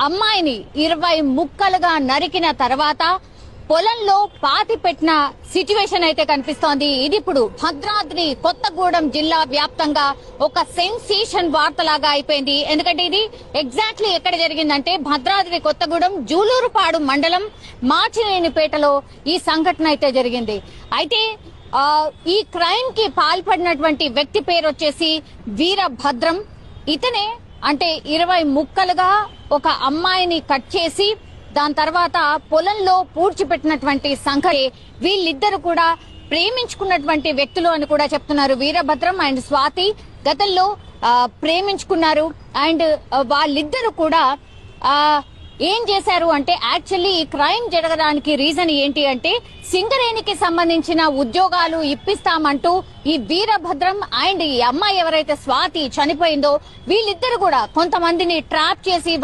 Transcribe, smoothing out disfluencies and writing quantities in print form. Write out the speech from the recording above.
అమ్మాయిని 20 ముక్కలుగా నరికిన తర్వాత పొలంలో పాతి పెట్టిన సిచ్యువేషన్ అయితే కనిపిస్తోంది. ఇది ఇప్పుడు భద్రాద్రి కొత్తగూడెం జిల్లా వ్యాప్తంగా ఒక సెన్సేషన్ వార్తలాగా అయిపోయింది. ఎందుకంటే ఇది ఎగ్జాక్ట్లీ ఎక్కడ జరిగిందంటే భద్రాద్రి కొత్తగూడెం జూలూరుపాడు మండలం మాచినేనిపేటలో ఈ సంఘటన అయితే జరిగింది. అయితే ఈ క్రైమ్ కి పాల్పడినటువంటి వ్యక్తి పేరు వచ్చేసి వీరభద్రం. ఇతనే అంటే 20 ముక్కలుగా ఒక అమ్మాయిని కట్ చేసి దాని తర్వాత పొలంలో పూడ్చిపెట్టినటువంటి సంఘటన. వీళ్ళిద్దరు కూడా ప్రేమించుకున్నటువంటి వ్యక్తులు అని కూడా చెప్తున్నారు. వీరభద్రం అండ్ స్వాతి గతంలో ప్రేమించుకున్నారు. అండ్ వాళ్ళిద్దరు కూడా ఏం చేశారు అంటే యాక్చువల్లీ ఈ క్రైమ్ జరగడానికి రీజన్ ఏంటి అంటే సింగరేణికి సంబంధించిన ఉద్యోగాలు ఇప్పిస్తామంటూ ఈ వీరభద్రం అండ్ ఈ అమ్మాయి ఎవరైతే స్వాతి చనిపోయిందో వీళ్ళిద్దరు కూడా కొంతమందిని ట్రాప్ చేసి